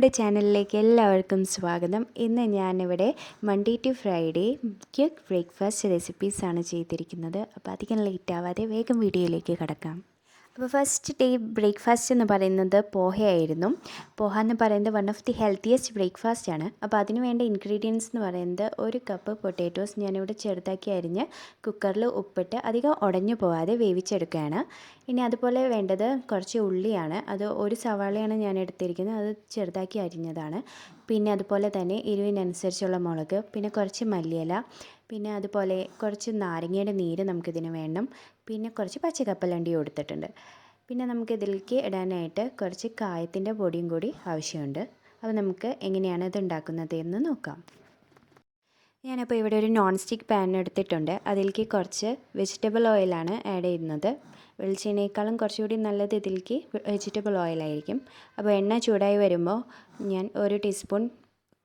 എൻ്റെ ചാനലിലേക്ക് എല്ലാവർക്കും സ്വാഗതം. ഇന്ന് ഞാനിവിടെ മൺഡേ ടു ഫ്രൈഡേക്ക് ബ്രേക്ക്ഫാസ്റ്റ് റെസിപ്പീസാണ് ചെയ്തിരിക്കുന്നത്. അപ്പോൾ അധികം ലേറ്റ് ആവാതെ വേഗം വീഡിയോയിലേക്ക് കടക്കാം. അപ്പോൾ ഫസ്റ്റ് ഡേ ബ്രേക്ക്ഫാസ്റ്റ് എന്ന് പറയുന്നത് പോഹയായിരുന്നു. പോഹ എന്ന് പറയുന്നത് one of the healthiest breakfast ആണ്. അപ്പോൾ അതിന് വേണ്ട ഇൻഗ്രീഡിയൻസ് എന്ന് പറയുന്നത് 1 കപ്പ് പൊട്ടാറ്റോസ് ഞാനിവിടെ ചെറുതാക്കി അരിഞ്ഞ് കുക്കറിൽ ഉപ്പിട്ട് അധികം ഉടഞ്ഞു പോകാതെ വേവിച്ചെടുക്കുകയാണ്. ഇനി അതുപോലെ വേണ്ടത് കുറച്ച് ഉള്ളിയാണ്. അത് 1 സവാളയാണ് ഞാൻ എടുത്തിരിക്കുന്നത്, അത് ചെറുതാക്കി അരിഞ്ഞതാണ്. പിന്നെ അതുപോലെ തന്നെ എരിവിനനുസരിച്ചുള്ള മുളക്, പിന്നെ കുറച്ച് മല്ലിയില, പിന്നെ അതുപോലെ കുറച്ച് നാരങ്ങയുടെ നീര് നമുക്കിതിന് വേണം. പിന്നെ കുറച്ച് പച്ചക്കപ്പലണ്ടി കൊടുത്തിട്ടുണ്ട്. പിന്നെ നമുക്കിതിലേക്ക് ഇടാനായിട്ട് കുറച്ച് കായത്തിൻ്റെ പൊടിയും കൂടി ആവശ്യമുണ്ട്. അപ്പോൾ നമുക്ക് എങ്ങനെയാണ് ഇത് ഉണ്ടാക്കുന്നത് എന്ന് നോക്കാം. ഞാനപ്പോൾ ഇവിടെ ഒരു നോൺ സ്റ്റിക്ക് പാൻ എടുത്തിട്ടുണ്ട്. അതിലേക്ക് കുറച്ച് വെജിറ്റബിൾ ഓയിലാണ് ആഡ് ചെയ്യുന്നത്. വെളിച്ചെണ്ണയേക്കാളും കുറച്ചുകൂടി നല്ലത് ഇതിലേക്ക് വെജിറ്റബിൾ ഓയിലായിരിക്കും. അപ്പോൾ എണ്ണ ചൂടായി വരുമ്പോൾ ഞാൻ 1 ടീസ്പൂൺ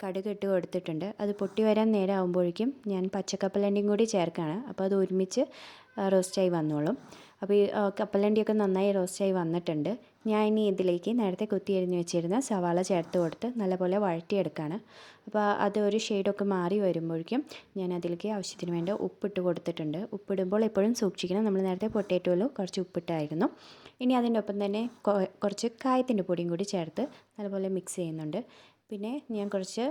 കടുക് ഇട്ട് കൊടുത്തിട്ടുണ്ട്. അത് പൊട്ടി വരാൻ നേരം ആകുമ്പോഴേക്കും ഞാൻ പച്ചക്കപ്പലണ്ടിയും കൂടി ചേർക്കുകയാണ്. അപ്പോൾ അത് ഒരുമിച്ച് റോസ്റ്റായി വന്നോളും. അപ്പോൾ ഈ കപ്പലണ്ടിയൊക്കെ നന്നായി റോസ്റ്റായി വന്നിട്ടുണ്ട്. ഞാൻ ഇനി ഇതിലേക്ക് നേരത്തെ കുത്തി അരിഞ്ഞ് വെച്ചിരുന്ന സവാള ചേർത്ത് കൊടുത്ത് നല്ലപോലെ വഴറ്റിയെടുക്കുകയാണ്. അപ്പോൾ അത് ഒരു ഷെയ്ഡൊക്കെ മാറി വരുമ്പോഴേക്കും ഞാൻ അതിലേക്ക് ആവശ്യത്തിന് വേണ്ട ഉപ്പിട്ട് കൊടുത്തിട്ടുണ്ട്. ഉപ്പിടുമ്പോൾ എപ്പോഴും സൂക്ഷിക്കണം, നമ്മൾ നേരത്തെ പൊട്ടാറ്റോയിൽ കുറച്ച് ഉപ്പിട്ടായിരുന്നു. ഇനി അതിൻ്റെ ഒപ്പം തന്നെ കുറച്ച് കായത്തിൻ്റെ പൊടിയും കൂടി ചേർത്ത് നല്ലപോലെ മിക്സ് ചെയ്യുന്നുണ്ട്. പിന്നെ ഞാൻ കുറച്ച്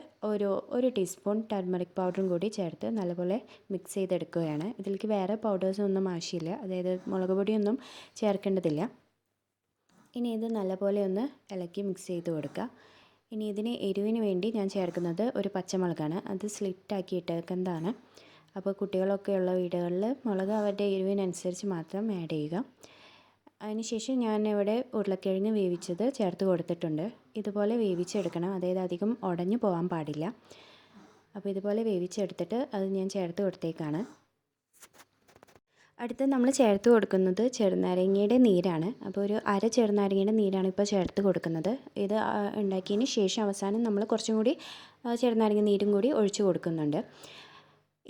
ഒരു ടീസ്പൂൺ ടർമറിക് പൗഡറും കൂടി ചേർത്ത് നല്ലപോലെ മിക്സ് ചെയ്തെടുക്കുകയാണ്. ഇതിലേക്ക് വേറെ പൗഡേഴ്സൊന്നും ആവശ്യമില്ല, അതായത് മുളക് പൊടിയൊന്നും ചേർക്കേണ്ടതില്ല. ഇനി ഇത് നല്ലപോലെ ഒന്ന് ഇളക്കി മിക്സ് ചെയ്ത് കൊടുക്കുക. ഇനി ഇതിന് എരിവിന് വേണ്ടി ഞാൻ ചേർക്കുന്നത് ഒരു പച്ചമുളകാണ്. അത് സ്ലിറ്റാക്കി ഇട്ടേക്കുന്നതാണ്. അപ്പോൾ കുട്ടികളൊക്കെ ഉള്ള വീടുകളിൽ മുളക് അവരുടെ എരിവിനനുസരിച്ച് മാത്രം ആഡ് ചെയ്യുക. അതിനുശേഷം ഞാനിവിടെ ഉരുളക്കിഴങ്ങ് വേവിച്ചത് ചേർത്ത് കൊടുത്തിട്ടുണ്ട്. ഇതുപോലെ വേവിച്ചെടുക്കണം, അതായത് അധികം ഉടഞ്ഞു പോകാൻ പാടില്ല. അപ്പോൾ ഇതുപോലെ വേവിച്ചെടുത്തിട്ട് അത് ഞാൻ ചേർത്ത് കൊടുത്തേക്കാണ്. അടുത്ത് നമ്മൾ ചേർത്ത് കൊടുക്കുന്നത് ചെറുനാരങ്ങയുടെ നീരാണ്. അപ്പോൾ ഒരു അര ചെറുനാരങ്ങയുടെ നീരാണ് ഇപ്പോൾ ചേർത്ത് കൊടുക്കുന്നത്. ഇത് ഉണ്ടാക്കിയതിന് ശേഷം അവസാനം നമ്മൾ കുറച്ചും കൂടി ചെറുനാരങ്ങ നീരും കൂടി ഒഴിച്ച് കൊടുക്കുന്നുണ്ട്.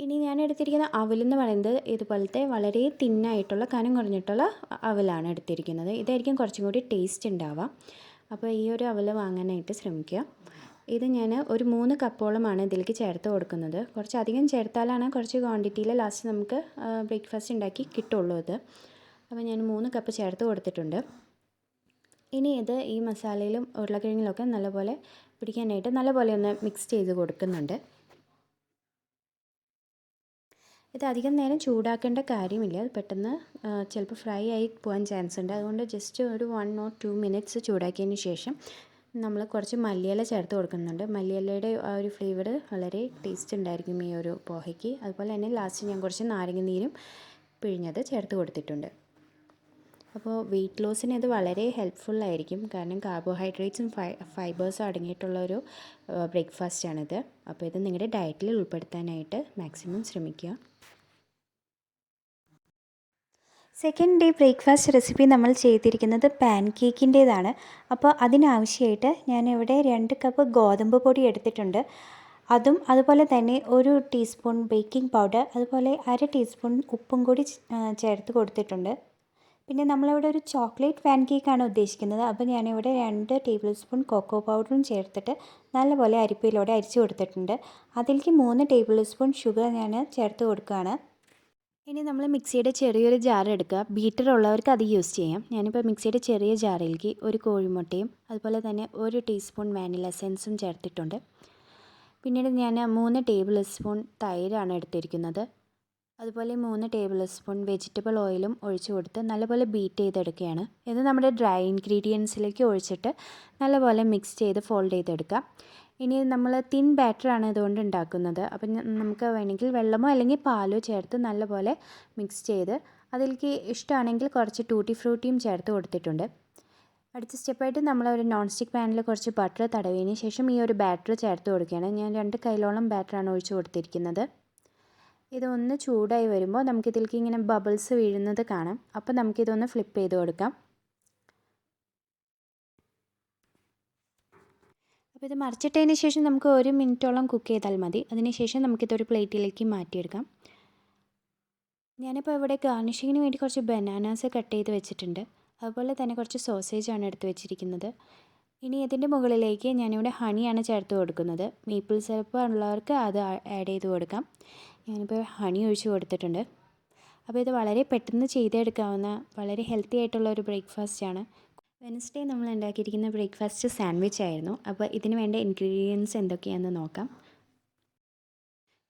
ഇനി ഞാൻ എടുത്തിരിക്കുന്ന അവലെന്ന് പറയുന്നത് ഇതുപോലത്തെ വളരെ തിന്നായിട്ടുള്ള കനം കുറഞ്ഞിട്ടുള്ള അവലാണ് എടുത്തിരിക്കുന്നത്. ഇതായിരിക്കും കുറച്ചും കൂടി ടേസ്റ്റ് ഉണ്ടാവുക. അപ്പോൾ ഈ ഒരു അവൽ വാങ്ങാനായിട്ട് ശ്രമിക്കുക. ഇത് ഞാൻ ഒരു 3 കപ്പോളമാണ് ഇതിലേക്ക് ചേർത്ത് കൊടുക്കുന്നത്. കുറച്ചധികം ചേർത്താലാണ് കുറച്ച് ക്വാണ്ടിറ്റിയിൽ ലാസ്റ്റ് നമുക്ക് ബ്രേക്ക്ഫാസ്റ്റ് ഉണ്ടാക്കി കിട്ടുള്ളൂ ഇത്. അപ്പോൾ ഞാൻ 3 കപ്പ് ചേർത്ത് കൊടുത്തിട്ടുണ്ട്. ഇനി ഇത് ഈ മസാലയിലും ഉരുളക്കിഴങ്ങിലൊക്കെ നല്ലപോലെ പിടിക്കാനായിട്ട് നല്ലപോലെ ഒന്ന് മിക്സ് ചെയ്ത് കൊടുക്കുന്നുണ്ട്. ഇത് അധികം നേരം ചൂടാക്കേണ്ട കാര്യമില്ല, അത് പെട്ടെന്ന് ചിലപ്പോൾ ഫ്രൈ ആയി പോകാൻ ചാൻസ് ഉണ്ട്. അതുകൊണ്ട് ജസ്റ്റ് ഒരു 1 or 2 മിനിറ്റ്സ് ചൂടാക്കിയതിന് ശേഷം നമ്മൾ കുറച്ച് മല്ലിയില ചേർത്ത് കൊടുക്കുന്നുണ്ട്. മല്ലിയിലയുടെ ആ ഒരു ഫ്ലേവർ വളരെ ടേസ്റ്റ് ഉണ്ടായിരിക്കും ഈ ഒരു പോഹയ്ക്ക്. അതുപോലെ തന്നെ ലാസ്റ്റ് ഞാൻ കുറച്ച് നാരങ്ങ നീരും പിഴിഞ്ഞത് ചേർത്ത് കൊടുത്തിട്ടുണ്ട്. അപ്പോൾ വെയിറ്റ് ലോസിന് ഇത് വളരെ ഹെൽപ്ഫുള്ളായിരിക്കും, കാരണം കാർബോഹൈഡ്രേറ്റ്സും ഫൈബേഴ്സും അടങ്ങിയിട്ടുള്ളൊരു ബ്രേക്ക്ഫാസ്റ്റാണിത്. അപ്പോൾ ഇത് നിങ്ങളുടെ ഡയറ്റിൽ ഉൾപ്പെടുത്താനായിട്ട് മാക്സിമം ശ്രമിക്കുക. സെക്കൻഡ് ഡേ ബ്രേക്ക്ഫാസ്റ്റ് റെസിപ്പി നമ്മൾ ചെയ്തിരിക്കുന്നത് പാൻ കേക്കിൻ്റേതാണ്. അപ്പോൾ അതിനാവശ്യമായിട്ട് ഞാനിവിടെ 2 കപ്പ് ഗോതമ്പ് പൊടി എടുത്തിട്ടുണ്ട്. അതുപോലെ തന്നെ 1 ടീസ്പൂൺ ബേക്കിംഗ് പൗഡർ, അതുപോലെ 1/2 ടീസ്പൂൺ ഉപ്പും കൂടി ചേർത്ത് കൊടുത്തിട്ടുണ്ട്. പിന്നെ നമ്മളിവിടെ ഒരു ചോക്ലേറ്റ് പാൻ കേക്കാണ് ഉദ്ദേശിക്കുന്നത്. അപ്പോൾ ഞാനിവിടെ 2 ടേബിൾ സ്പൂൺ കൊക്കോ പൗഡറും ചേർത്തിട്ട് നല്ലപോലെ അരിപ്പയിലൂടെ അരിച്ചു കൊടുത്തിട്ടുണ്ട്. അതിലേക്ക് 3 ടേബിൾ സ്പൂൺ ഷുഗർ ഞാൻ ചേർത്ത് കൊടുക്കുകയാണ്. ഇനി നമ്മൾ മിക്സിയുടെ ചെറിയൊരു ജാർ എടുക്കുക. ബീറ്റർ ഉള്ളവർക്ക് അത് യൂസ് ചെയ്യാം. ഞാനിപ്പോൾ മിക്സിയുടെ ചെറിയ ജാറിലേക്ക് 1 കോഴിമുട്ടയും അതുപോലെ തന്നെ 1 ടീസ്പൂൺ വാനില എസൻസും ചേർത്തിട്ടുണ്ട്. പിന്നീട് ഞാൻ 3 ടേബിൾ സ്പൂൺ തൈരാണ് എടുത്തിരിക്കുന്നത്. അതുപോലെ 3 ടേബിൾ സ്പൂൺ വെജിറ്റബിൾ ഓയിലും ഒഴിച്ച് കൊടുത്ത് നല്ലപോലെ ബീറ്റ് ചെയ്തെടുക്കുകയാണ്. ഇത് നമ്മുടെ ഡ്രൈ ഇൻഗ്രീഡിയൻസിലേക്ക് ഒഴിച്ചിട്ട് നല്ലപോലെ മിക്സ് ചെയ്ത് ഫോൾഡ് ചെയ്തെടുക്കാം. ഇനി നമ്മൾ തിൻ ബാറ്ററാണ് ഇതുകൊണ്ട് ഉണ്ടാക്കുന്നത്. അപ്പം നമുക്ക് വേണമെങ്കിൽ വെള്ളമോ അല്ലെങ്കിൽ പാലോ ചേർത്ത് നല്ലപോലെ മിക്സ് ചെയ്ത് അതിലേക്ക് ഇഷ്ടമാണെങ്കിൽ കുറച്ച് ടൂട്ടി ഫ്രൂട്ടിയും ചേർത്ത് കൊടുത്തിട്ടുണ്ട്. അടുത്ത സ്റ്റെപ്പായിട്ട് നമ്മൾ ഒരു നോൺ സ്റ്റിക്ക് പാനിൽ കുറച്ച് ബട്ടർ തടവിയതിന് ശേഷം ഈ ഒരു ബാറ്റർ ചേർത്ത് കൊടുക്കുകയാണ്. ഞാൻ 2 കൈയിലോളം ബാറ്ററാണ് ഒഴിച്ച് കൊടുത്തിരിക്കുന്നത്. ഇതൊന്ന് ചൂടായി വരുമ്പോൾ നമുക്കിതിലേക്ക് ഇങ്ങനെ ബബിൾസ് വീഴുന്നത് കാണാം. അപ്പോൾ നമുക്കിതൊന്ന് ഫ്ലിപ്പ് ചെയ്ത് കൊടുക്കാം. അപ്പോൾ ഇത് മറിച്ചിട്ടതിന് ശേഷം നമുക്ക് 1 മിനിറ്റോളം കുക്ക് ചെയ്താൽ മതി. അതിനുശേഷം നമുക്കിതൊരു പ്ലേറ്റിലേക്ക് മാറ്റിയെടുക്കാം. ഞാനിപ്പോൾ ഇവിടെ ഗാർണിഷിങ്ങിന് വേണ്ടി കുറച്ച് ബനാനാസ് കട്ട് ചെയ്ത് വെച്ചിട്ടുണ്ട്. അതുപോലെ തന്നെ കുറച്ച് സോസേജാണ് എടുത്ത് വെച്ചിരിക്കുന്നത്. ഇനി ഇതിൻ്റെ മുകളിലേക്ക് ഞാനിവിടെ ഹണിയാണ് ചേർത്ത് കൊടുക്കുന്നത്. മേപ്പിൾ സിറപ്പ് ഉള്ളവർക്ക് അത് ആഡ് ചെയ്ത് കൊടുക്കാം. ഞാനിപ്പോൾ ഹണി ഒഴിച്ച് കൊടുത്തിട്ടുണ്ട്. അപ്പോൾ ഇത് വളരെ പെട്ടെന്ന് ചെയ്തെടുക്കാവുന്ന വളരെ ഹെൽത്തി ആയിട്ടുള്ള ഒരു ബ്രേക്ക്ഫാസ്റ്റാണ്. വെനസ്ഡേ നമ്മൾ ഉണ്ടാക്കിയിരിക്കുന്ന ബ്രേക്ക്ഫാസ്റ്റ് സാൻഡ്വിച്ച് ആയിരുന്നു. അപ്പോൾ ഇതിന് വേണ്ട ഇൻഗ്രീഡിയൻസ് എന്തൊക്കെയാണെന്ന് നോക്കാം.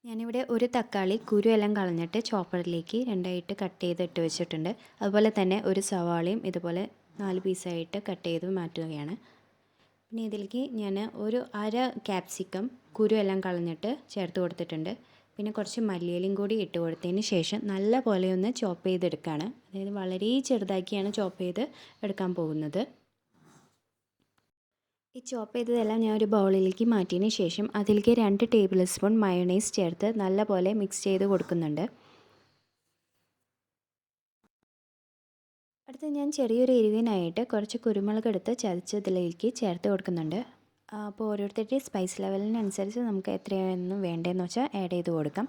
ഞാനിവിടെ ഒരു തക്കാളി കുരു എല്ലാം കളഞ്ഞിട്ട് ചോപ്പറിലേക്ക് രണ്ടായിട്ട് കട്ട് ചെയ്തിട്ട് വെച്ചിട്ടുണ്ട്. അതുപോലെ തന്നെ ഒരു സവാളയും ഇതുപോലെ 4 പീസായിട്ട് കട്ട് ചെയ്ത് മാറ്റുകയാണ്. പിന്നെ ഇതിലേക്ക് ഞാൻ ഒരു അര ക്യാപ്സിക്കം കുരു എല്ലാം കളഞ്ഞിട്ട് ചേർത്ത് കൊടുത്തിട്ടുണ്ട്. പിന്നെ കുറച്ച് മല്ലിയിലയും കൂടി ഇട്ട് കൊടുത്തതിന് ശേഷം നല്ല പോലെ ഒന്ന് ചോപ്പ് ചെയ്തെടുക്കുകയാണ്. അതായത് വളരെ ചെറുതാക്കിയാണ് ചോപ്പ് ചെയ്ത് എടുക്കാൻ പോകുന്നത്. ഈ ചോപ്പ് ചെയ്തതെല്ലാം ഞാൻ ഒരു ബൗളിലേക്ക് മാറ്റിയതിന് ശേഷം അതിലേക്ക് 2 ടേബിൾ സ്പൂൺ മയോണൈസ് ചേർത്ത് നല്ല പോലെ മിക്സ് ചെയ്ത് കൊടുക്കുന്നുണ്ട്. അടുത്ത് ഞാൻ ചെറിയൊരു എരിവിനായിട്ട് കുറച്ച് കുരുമുളക് എടുത്ത് ചതച്ചതിലേക്ക് ചേർത്ത് കൊടുക്കുന്നുണ്ട്. അപ്പോൾ ഓരോരുത്തരുടെ സ്പൈസ് ലെവലിനനുസരിച്ച് നമുക്ക് എത്രയാണ് വേണ്ടതെന്ന് വെച്ചാൽ ആഡ് ചെയ്ത് കൊടുക്കാം.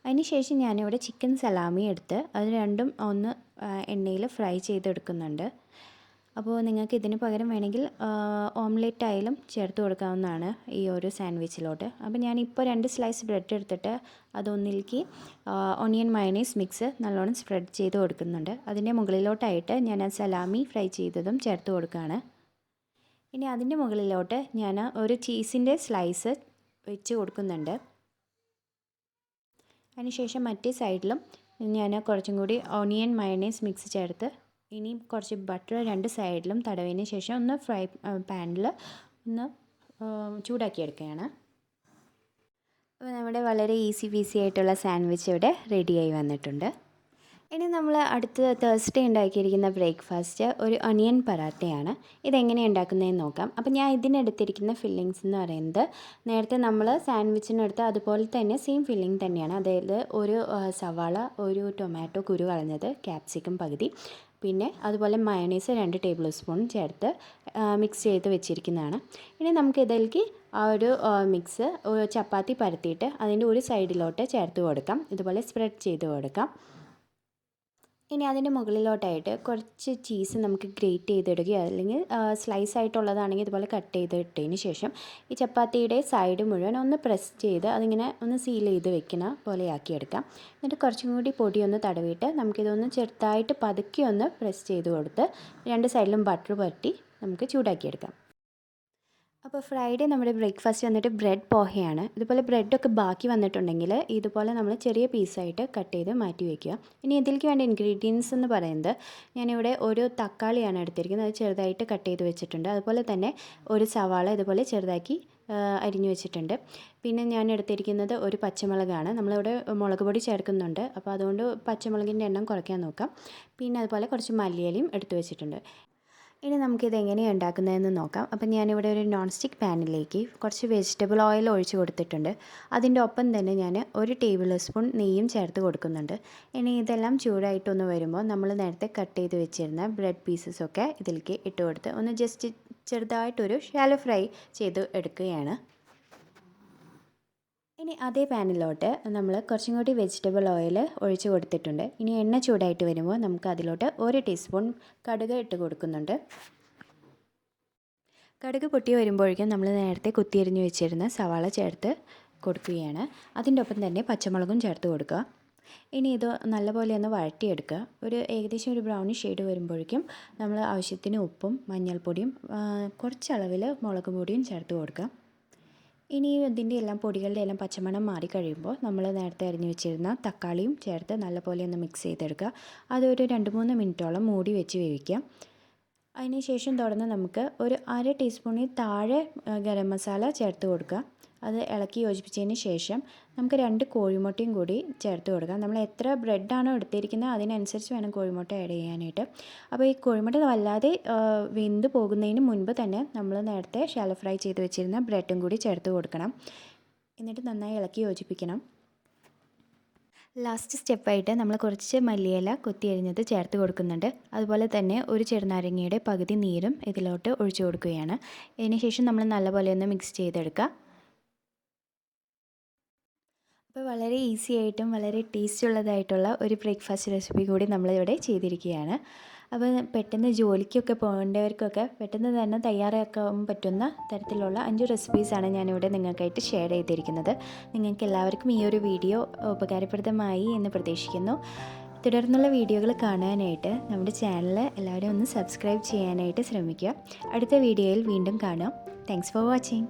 അതിന് ശേഷം ഞാനിവിടെ ചിക്കൻ സലാമി എടുത്ത് അത് രണ്ടും ഒന്ന് എണ്ണയിൽ ഫ്രൈ ചെയ്തെടുക്കുന്നുണ്ട്. അപ്പോൾ നിങ്ങൾക്ക് ഇതിന് പകരം വേണമെങ്കിൽ ഓംലെറ്റ് ആയാലും ചേർത്ത് കൊടുക്കാവുന്നതാണ് ഈ ഒരു സാൻഡ്വിച്ചിലോട്ട്. അപ്പോൾ ഞാനിപ്പോൾ 2 സ്ലൈസ് ബ്രെഡ് എടുത്തിട്ട് അതൊന്നിലേക്ക് ഓണിയൻ മയോണൈസ് മിക്സ് നല്ലോണം സ്പ്രെഡ് ചെയ്ത് കൊടുക്കുന്നുണ്ട്. അതിൻ്റെ മുകളിലോട്ടായിട്ട് ഞാൻ സലാമി ഫ്രൈ ചെയ്തതും ചേർത്ത് കൊടുക്കുകയാണ്. ഇനി അതിൻ്റെ മുകളിലോട്ട് ഞാൻ ഒരു ചീസിൻ്റെ സ്ലൈസ് വെച്ച് കൊടുക്കുന്നുണ്ട്. അതിനുശേഷം മറ്റേ സൈഡിലും ഞാൻ കുറച്ചും കൂടി ഓണിയൻ മയോണൈസ് മിക്സ് ചേർത്ത് ഇനിയും കുറച്ച് ബട്ടർ 2 സൈഡിലും തടവിന് ശേഷം ഒന്ന് പാനിൽ ഒന്ന് ചൂടാക്കിയെടുക്കുകയാണ്. അപ്പോൾ നമ്മുടെ വളരെ ഈസി പീസി ആയിട്ടുള്ള സാൻഡ്വിച്ച് ഇവിടെ റെഡിയായി വന്നിട്ടുണ്ട്. ഇനി നമ്മൾ അടുത്ത തേഴ്സ്ഡേ ഉണ്ടാക്കിയിരിക്കുന്ന ബ്രേക്ക്ഫാസ്റ്റ് ഒരു ഒനിയൻ പറാത്തയാണ്. ഇതെങ്ങനെയാണ് ഉണ്ടാക്കുന്നതെന്ന് നോക്കാം. അപ്പോൾ ഞാൻ ഇതിനെടുത്തിരിക്കുന്ന ഫില്ലിങ്സ് എന്ന് പറയുന്നത് നേരത്തെ നമ്മൾ സാൻഡ്വിച്ചിനെടുത്ത അതുപോലെ തന്നെ സെയിം ഫില്ലിംഗ് തന്നെയാണ്. അതായത് ഒരു സവാള, ഒരു ടൊമാറ്റോ കുരു കളഞ്ഞത്, ക്യാപ്സിക്കം പകുതി, പിന്നെ അതുപോലെ മയോണൈസ് 2 ടേബിൾ സ്പൂൺ ചേർത്ത് മിക്സ് ചെയ്ത് വെച്ചിരിക്കുന്നതാണ്. ഇനി നമുക്ക് ഇതിലേക്ക് ആ ഒരു മിക്സ് ചപ്പാത്തി പരത്തിയിട്ട് അതിൻ്റെ ഒരു സൈഡിലോട്ട് ചേർത്ത് കൊടുക്കാം. ഇതുപോലെ സ്പ്രെഡ് ചെയ്ത് കൊടുക്കാം. ഇനി അതിൻ്റെ മുകളിലോട്ടായിട്ട് കുറച്ച് ചീസ് നമുക്ക് ഗ്രേറ്റ് ചെയ്തിടുകയോ അല്ലെങ്കിൽ സ്ലൈസ് ആയിട്ടുള്ളതാണെങ്കിൽ ഇതുപോലെ കട്ട് ചെയ്തിട്ടതിന് ശേഷം ഈ ചപ്പാത്തിയുടെ സൈഡ് മുഴുവൻ ഒന്ന് പ്രസ് ചെയ്ത് അതിങ്ങനെ ഒന്ന് സീൽ ചെയ്ത് വെക്കുന്ന പോലെ ആക്കിയെടുക്കാം. എന്നിട്ട് കുറച്ചും കൂടി പൊടി ഒന്ന് തടവിയിട്ട് നമുക്കിതൊന്ന് ചെറുതായിട്ട് പതുക്കി ഒന്ന് പ്രസ് ചെയ്ത് കൊടുത്ത് 2 സൈഡിലും ബട്ടർ പരട്ടി നമുക്ക് ചൂടാക്കിയെടുക്കാം. അപ്പോൾ ഫ്രൈഡേ നമ്മുടെ ബ്രേക്ക്ഫാസ്റ്റ് വന്നിട്ട് ബ്രെഡ് പോഹയാണ്. ഇതുപോലെ ബ്രെഡൊക്കെ ബാക്കി വന്നിട്ടുണ്ടെങ്കിൽ ഇതുപോലെ നമ്മൾ ചെറിയ പീസായിട്ട് കട്ട് ചെയ്ത് മാറ്റി വയ്ക്കുക. ഇനി ഇതിലേക്ക് വേണ്ട ഇൻഗ്രീഡിയൻസ് എന്ന് പറയുന്നത് ഞാനിവിടെ ഒരു തക്കാളിയാണ് എടുത്തിരിക്കുന്നത്. അത് ചെറുതായിട്ട് കട്ട് ചെയ്ത് വെച്ചിട്ടുണ്ട്. അതുപോലെ തന്നെ ഒരു സവാള ഇതുപോലെ ചെറുതാക്കി അരിഞ്ഞു വെച്ചിട്ടുണ്ട്. പിന്നെ ഞാൻ എടുത്തിരിക്കുന്നത് ഒരു പച്ചമുളകാണ്. നമ്മളിവിടെ മുളക് പൊടി ചേർക്കുന്നുണ്ട്. അപ്പോൾ അതുകൊണ്ട് പച്ചമുളകിൻ്റെ എണ്ണം കുറയ്ക്കാൻ നോക്കാം. പിന്നെ അതുപോലെ കുറച്ച് മല്ലിയിലയും എടുത്തു വെച്ചിട്ടുണ്ട്. ഇനി നമുക്കിത് എങ്ങനെയാണ് ഉണ്ടാക്കുന്നതെന്ന് നോക്കാം. അപ്പം ഞാനിവിടെ ഒരു നോൺ സ്റ്റിക്ക് പാനിലേക്ക് കുറച്ച് വെജിറ്റബിൾ ഓയിൽ ഒഴിച്ച് കൊടുത്തിട്ടുണ്ട്. അതിൻ്റെ ഒപ്പം തന്നെ ഞാൻ 1 ടേബിൾ സ്പൂൺ നെയ്യും ചേർത്ത് കൊടുക്കുന്നുണ്ട്. ഇനി ഇതെല്ലാം ചൂടായിട്ടൊന്ന് വരുമ്പോൾ നമ്മൾ നേരത്തെ കട്ട് ചെയ്ത് വെച്ചിരുന്ന ബ്രെഡ് പീസസൊക്കെ ഇതിലേക്ക് ഇട്ട് കൊടുത്ത് ഒന്ന് ജസ്റ്റ് ചെറുതായിട്ടൊരു ഷാലോ ഫ്രൈ ചെയ്ത് എടുക്കുകയാണ്. ഇനി അതേ പാനിലോട്ട് നമ്മൾ കുറച്ചും കൂടി വെജിറ്റബിൾ ഓയിൽ ഒഴിച്ച് കൊടുത്തിട്ടുണ്ട്. ഇനി എണ്ണ ചൂടായിട്ട് വരുമ്പോൾ നമുക്ക് അതിലോട്ട് 1 ടീസ്പൂൺ കടുക് ഇട്ട് കൊടുക്കുന്നുണ്ട്. കടുക് പൊട്ടി വരുമ്പോഴേക്കും നമ്മൾ നേരത്തെ കുത്തിയരിഞ്ഞ് വെച്ചിരുന്ന സവാള ചേർത്ത് കൊടുക്കുകയാണ്. അതിൻ്റെ ഒപ്പം തന്നെ പച്ചമുളകും ചേർത്ത് കൊടുക്കുക. ഇനി ഇത് നല്ലപോലെ ഒന്ന് വഴറ്റിയെടുക്കുക. ഏകദേശം ഒരു ബ്രൗൺ ഷെയ്ഡ് വരുമ്പോഴേക്കും നമ്മൾ ആവശ്യത്തിന് ഉപ്പും മഞ്ഞൾപ്പൊടിയും കുറച്ചളവിൽ മുളക് പൊടിയും ചേർത്ത് കൊടുക്കുക. ഇനി ഇതിൻ്റെ എല്ലാം പൊടികളുടെ എല്ലാം പച്ചമണം മാറിക്കഴിയുമ്പോൾ നമ്മൾ നേരത്തെ അരിഞ്ഞു വെച്ചിരുന്ന തക്കാളിയും ചേർത്ത് നല്ലപോലെ ഒന്ന് മിക്സ് ചെയ്തെടുക്കുക. അതൊരു 2-3 മിനിറ്റോളം മൂടി വെച്ച് വേവിക്കുക. അതിന് ശേഷം തുടർന്ന് നമുക്ക് ഒരു അര ടീസ്പൂണിൽ താഴെ ഗരം മസാല ചേർത്ത് കൊടുക്കുക. അത് ഇളക്കി യോജിപ്പിച്ചതിന് ശേഷം നമുക്ക് 2 കോഴിമുട്ടയും കൂടി ചേർത്ത് കൊടുക്കാം. നമ്മൾ എത്ര ബ്രെഡാണോ എടുത്തിരിക്കുന്നത് അതിനനുസരിച്ച് വേണം കോഴിമുട്ട ആഡ് ചെയ്യാനായിട്ട്. അപ്പോൾ ഈ കോഴിമുട്ട വല്ലാതെ വെന്ത് പോകുന്നതിന് മുൻപ് തന്നെ നമ്മൾ നേരത്തെ ഷാലോ ഫ്രൈ ചെയ്ത് വെച്ചിരുന്ന ബ്രെഡും കൂടി ചേർത്ത് കൊടുക്കണം. എന്നിട്ട് നന്നായി ഇളക്കി യോജിപ്പിക്കണം. ലാസ്റ്റ് സ്റ്റെപ്പായിട്ട് നമ്മൾ കുറച്ച് മല്ലിയില കൊത്തിയരിഞ്ഞത് ചേർത്ത് കൊടുക്കുന്നുണ്ട്. അതുപോലെ തന്നെ ഒരു ചെറുനാരങ്ങയുടെ പകുതി നീരും ഇതിലോട്ട് ഒഴിച്ചു കൊടുക്കുകയാണ്. ഇതിന് ശേഷം നമ്മൾ നല്ലപോലെ ഒന്ന് മിക്സ് ചെയ്തെടുക്കുക. അപ്പോൾ വളരെ ഈസി ആയിട്ടും വളരെ ടേസ്റ്റ് ഉള്ളതായിട്ടുള്ള ഒരു ബ്രേക്ക്ഫാസ്റ്റ് റെസിപ്പി കൂടി നമ്മളിവിടെ ചെയ്തിരിക്കുകയാണ്. അപ്പോൾ പെട്ടെന്ന് ജോലിക്കൊക്കെ പോകേണ്ടവർക്കൊക്കെ പെട്ടെന്ന് തന്നെ തയ്യാറാക്കാൻ പറ്റുന്ന തരത്തിലുള്ള 5 റെസിപ്പീസാണ് ഞാനിവിടെ നിങ്ങൾക്കായിട്ട് ഷെയർ ചെയ്തിരിക്കുന്നത്. നിങ്ങൾക്ക് എല്ലാവർക്കും ഈ ഒരു വീഡിയോ ഉപകാരപ്രദമായി എന്ന് പ്രതീക്ഷിക്കുന്നു. തുടർന്നുള്ള വീഡിയോകൾ കാണാനായിട്ട് നമ്മുടെ ചാനൽ എല്ലാവരും ഒന്ന് സബ്സ്ക്രൈബ് ചെയ്യാനായിട്ട് ശ്രമിക്കുക. അടുത്ത വീഡിയോയിൽ വീണ്ടും കാണാം. Thanks for watching.